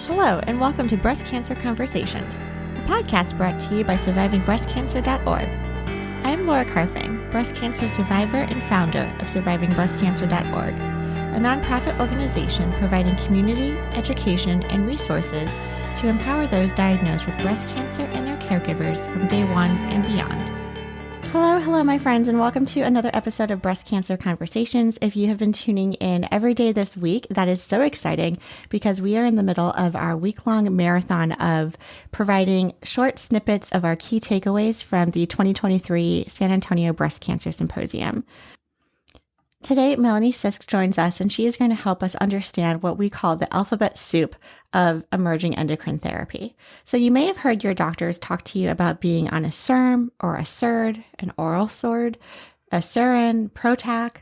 Hello, and welcome to Breast Cancer Conversations, a podcast brought to you by SurvivingBreastCancer.org. I am Laura Carfing, breast cancer survivor and founder of SurvivingBreastCancer.org, a nonprofit organization providing community, education, and resources to empower those diagnosed with breast cancer and their caregivers from day one and beyond. Hello, my friends, and welcome to another episode of Breast Cancer Conversations. If you have been tuning in every day this week, that is so exciting because we are in the middle of our week-long marathon of providing short snippets of our key takeaways from the 2023 San Antonio Breast Cancer Symposium. Today, Melanie Sisk joins us, and she is going to help us understand what we call the alphabet soup of emerging endocrine therapy. So you may have heard your doctors talk to you about being on a SERM or a SERD, an oral SERD, a SERAN, PROTAC,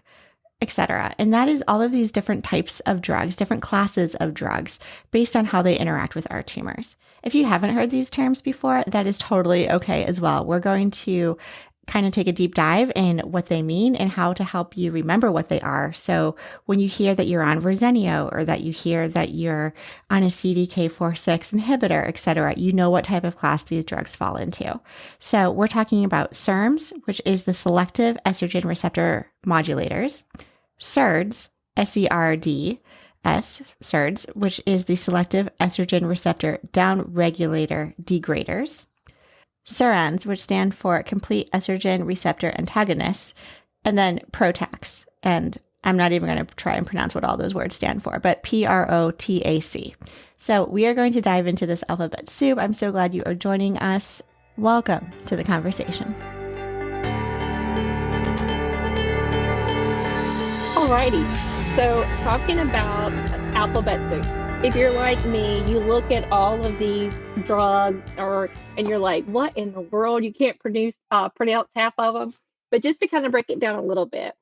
etc. And that is all of these different types of drugs, different classes of drugs, based on how they interact with our tumors. If you haven't heard these terms before, that is totally okay as well. We're going to kind of take a deep dive in what they mean and how to help you remember what they are. So when you hear that you're on Verzenio or that you hear that you're on a CDK4/6 inhibitor, etc., you know what type of class these drugs fall into. So we're talking about SERMs, which is the Selective Estrogen Receptor Modulators, SERDs, SERDs, SERDs, which is the Selective Estrogen Receptor Downregulator Degraders, CERANs, which stand for Complete Estrogen Receptor Antagonists, and then PROTACs. And I'm not even going to try and pronounce what all those words stand for, but PROTAC. So we are going to dive into this alphabet soup. I'm so glad you are joining us. Welcome to the conversation. Alrighty, so talking about alphabet soup. If you're like me, you look at all of these drugs and you're like, what in the world? You can't pronounce half of them. But just to kind of break it down a little bit,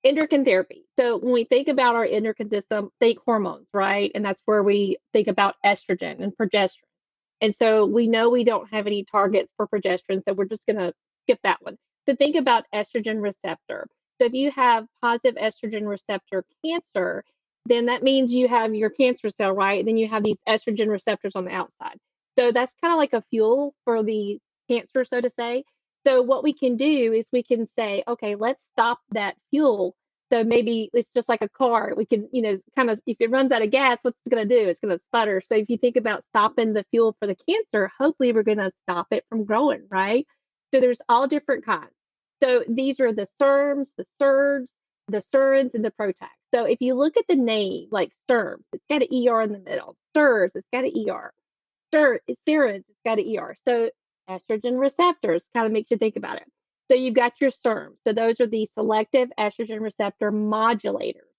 endocrine therapy. So when we think about our endocrine system, think hormones, right? And that's where we think about estrogen and progesterone. And so we know we don't have any targets for progesterone, so we're just going to skip that one. So think about estrogen receptor. So if you have positive estrogen receptor cancer, then that means you have your cancer cell, right? And then you have these estrogen receptors on the outside. So that's kind of like a fuel for the cancer, so to say. So what we can do is we can say, okay, let's stop that fuel. So maybe it's just like a car. We can, kind of, if it runs out of gas, what's it going to do? It's going to sputter. So if you think about stopping the fuel for the cancer, hopefully we're going to stop it from growing, right? So there's all different kinds. So these are the SERMs, the SERDs, the SERANs, and the PROTACs. So if you look at the name, like SERMs, it's got an ER in the middle. SERDs, it's got an ER. SERANs, it's got an ER. So estrogen receptors kind of makes you think about it. So you've got your SERMs. So those are the Selective Estrogen Receptor Modulators.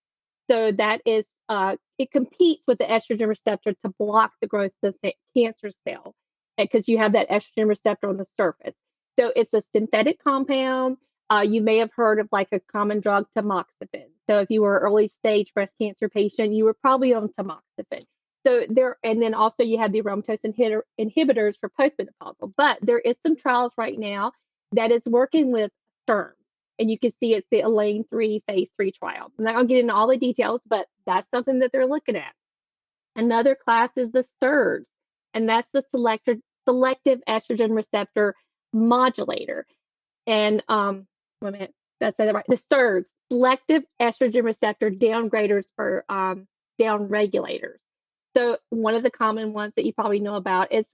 So that is, it competes with the estrogen receptor to block the growth of the cancer cell because you have that estrogen receptor on the surface. So it's a synthetic compound. You may have heard of like a common drug, tamoxifen. So if you were an early stage breast cancer patient, you were probably on tamoxifen. So and then also you have the aromatase inhibitors for postmenopausal. But there is some trials right now that is working with SERMs. And you can see it's the Elaine 3 phase 3 trial. I'm not going to get into all the details, but that's something that they're looking at. Another class is the SERDs, and that's the Selective Estrogen Receptor Modulator. And wait a minute, did I say that right? The SERDs, Selective Estrogen Receptor Degraders or downregulators. So one of the common ones that you probably know about is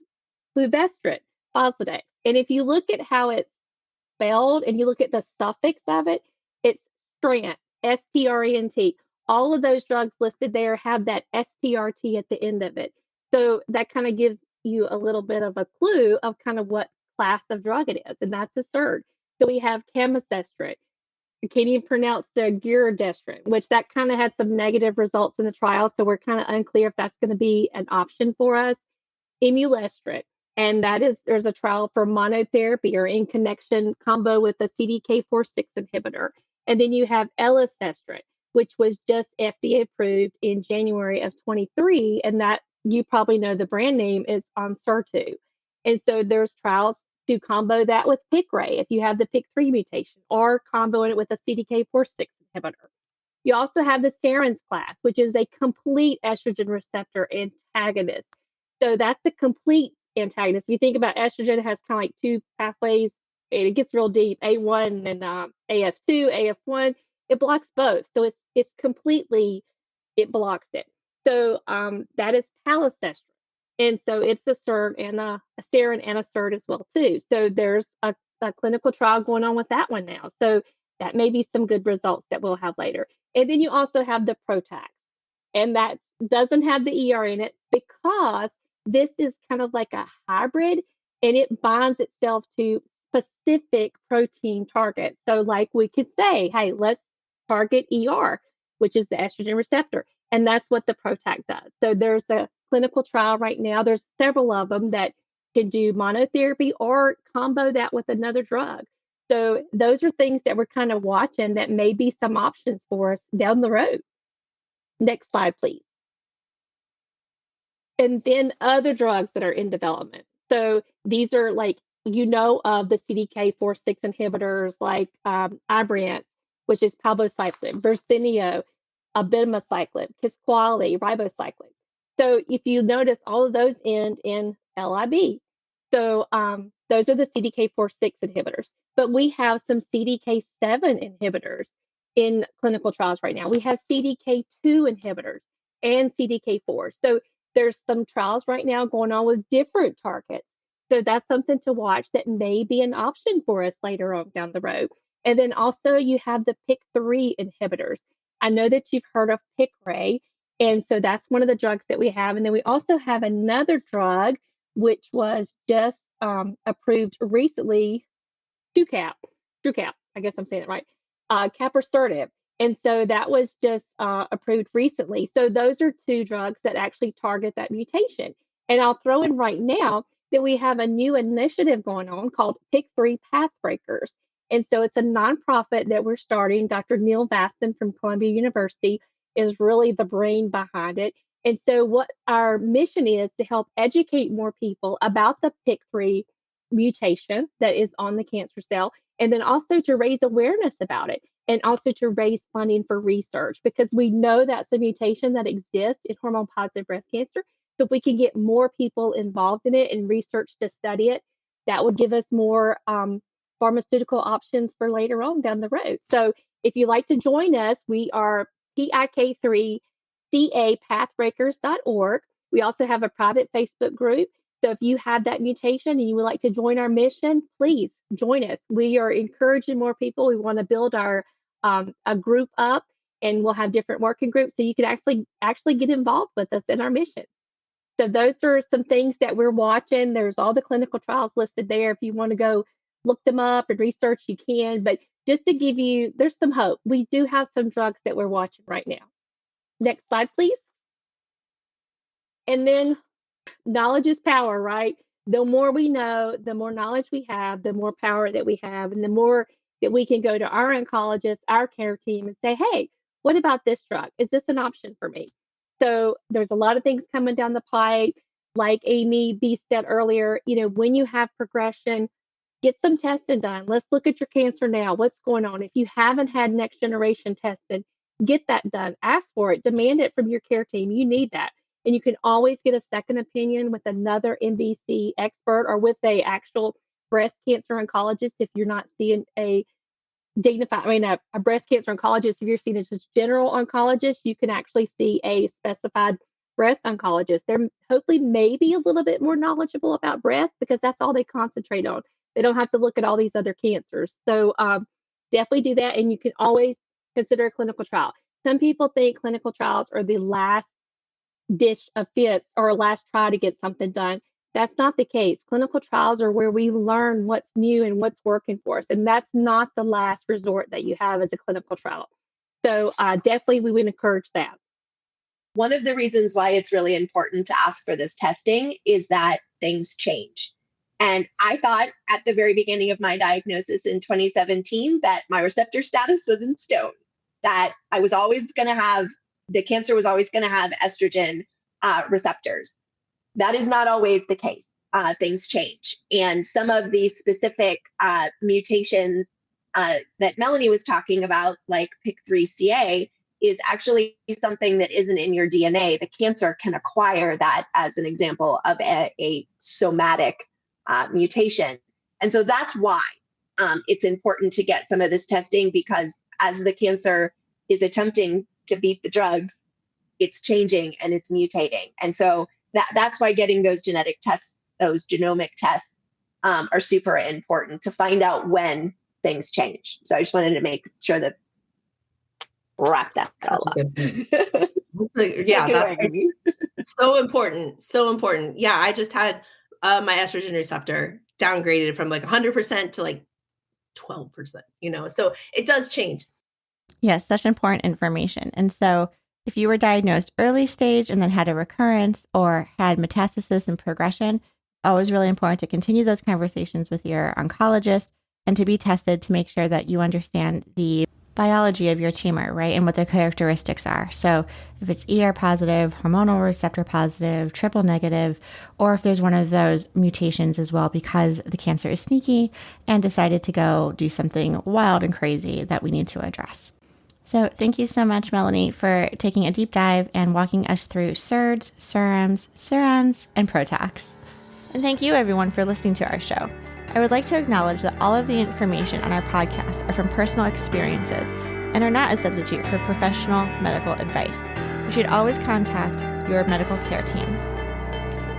Fluvestrant, Fosledex. And if you look at how it's spelled and you look at the suffix of it, it's strant, STRENT. All of those drugs listed there have that STRT at the end of it. So that kind of gives you a little bit of a clue of kind of what class of drug it is, and that's a SERD. So we have camizestrant. You can't even pronounce the giredestrant, which that kind of had some negative results in the trial, so we're kind of unclear if that's going to be an option for us. Imlunestrant, and there's a trial for monotherapy or in connection combo with a CDK4/6 inhibitor. And then you have elacestrant, which was just FDA approved in January of 23, and that you probably know the brand name is Oncertu. And so there's trials to combo that with Piqray if you have the PIK3 mutation, or comboing it with a CDK4/6 inhibitor. You also have the SERANs class, which is a complete estrogen receptor antagonist. So that's the complete antagonist. If you think about estrogen, it has kind of like two pathways, and it gets real deep, A1 and AF2, AF1. It blocks both. So it's completely, it blocks it. So that is palazestrant. And so it's a SERD and a SERAN and a SERD as well too. So there's a clinical trial going on with that one now. So that may be some good results that we'll have later. And then you also have the PROTACs, and that doesn't have the ER in it because this is kind of like a hybrid, and it binds itself to specific protein targets. So like we could say, hey, let's target ER, which is the estrogen receptor. And that's what the PROTAC does. So there's a clinical trial right now. There's several of them that can do monotherapy or combo that with another drug. So those are things that we're kind of watching that may be some options for us down the road. Next slide, please. And then other drugs that are in development. So these are like, of the CDK4/6 inhibitors like Ibrance, which is palbociclib, Verzenio, abemaciclib, Kisqali, ribociclib. So if you notice, all of those end in LIB. So those are the CDK4/6 inhibitors. But we have some CDK7 inhibitors in clinical trials right now. We have CDK2 inhibitors and CDK4. So there's some trials right now going on with different targets. So that's something to watch that may be an option for us later on down the road. And then also you have the PIK3 inhibitors. I know that you've heard of Piqray, and so that's one of the drugs that we have. And then we also have another drug, which was just approved recently, TrueCap, I guess I'm saying it right, capivasertib. And so that was just approved recently. So those are two drugs that actually target that mutation. And I'll throw in right now that we have a new initiative going on called PIK3 Pathbreakers. And so it's a nonprofit that we're starting. Dr. Neil Vastin from Columbia University is really the brain behind it. And so what our mission is to help educate more people about the PIK3 mutation that is on the cancer cell, and then also to raise awareness about it, and also to raise funding for research, because we know that's a mutation that exists in hormone positive breast cancer. So if we can get more people involved in it and research to study it, that would give us more pharmaceutical options for later on down the road. So if you'd like to join us, we are PIK3CApathbreakers.org. We also have a private Facebook group. So if you have that mutation and you would like to join our mission, please join us. We are encouraging more people. We want to build our a group up, and we'll have different working groups so you can actually get involved with us in our mission. So those are some things that we're watching. There's all the clinical trials listed there. If you want to go look them up and research, you can. But just to give you, there's some hope. We do have some drugs that we're watching right now. Next slide, please. And then knowledge is power, right? The more we know, the more knowledge we have, the more power that we have, and the more that we can go to our oncologist, our care team, and say, hey, what about this drug? Is this an option for me? So there's a lot of things coming down the pipe. Like Amy B said earlier, when you have progression, get some testing done. Let's look at your cancer now. What's going on? If you haven't had next generation tested, get that done. Ask for it. Demand it from your care team. You need that. And you can always get a second opinion with another MBC expert or with a actual breast cancer oncologist if you're not seeing a breast cancer oncologist. If you're seeing a just general oncologist, you can actually see a specified breast oncologist. They're hopefully maybe a little bit more knowledgeable about breast because that's all they concentrate on. They don't have to look at all these other cancers. So definitely do that. And you can always consider a clinical trial. Some people think clinical trials are the last dish of fits or last try to get something done. That's not the case. Clinical trials are where we learn what's new and what's working for us. And that's not the last resort that you have as a clinical trial. So definitely we would encourage that. One of the reasons why it's really important to ask for this testing is that things change. And I thought at the very beginning of my diagnosis in 2017 that my receptor status was in stone, that I was always going to have, the cancer was always going to have estrogen receptors. That is not always the case. Things change. And some of these specific mutations that Melanie was talking about, like PIK3CA, is actually something that isn't in your DNA. The cancer can acquire that as an example of a somatic mutation. And so that's why it's important to get some of this testing, because as the cancer is attempting to beat the drugs, it's changing and it's mutating. And so that's why getting those genetic tests, those genomic tests, are super important to find out when things change. So I just wanted to make sure that wrap that all up. That's so important. So important. Yeah, I just had my estrogen receptor downgraded from like 100% to like 12%, so it does change. Yes, such important information. And so if you were diagnosed early stage and then had a recurrence or had metastasis and progression, always really important to continue those conversations with your oncologist and to be tested to make sure that you understand the biology of your tumor, right? And what the characteristics are. So if it's ER positive, hormonal receptor positive, triple negative, or if there's one of those mutations as well, because the cancer is sneaky and decided to go do something wild and crazy that we need to address. So thank you so much, Melanie, for taking a deep dive and walking us through SERDs, SERMs, CERANs, and PROTACs. And thank you, everyone, for listening to our show. I would like to acknowledge that all of the information on our podcast are from personal experiences and are not a substitute for professional medical advice. You should always contact your medical care team.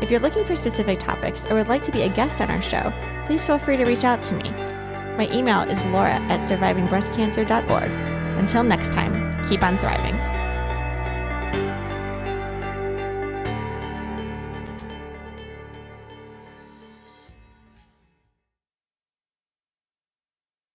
If you're looking for specific topics or would like to be a guest on our show, please feel free to reach out to me. My email is laura@survivingbreastcancer.org. Until next time, keep on thriving.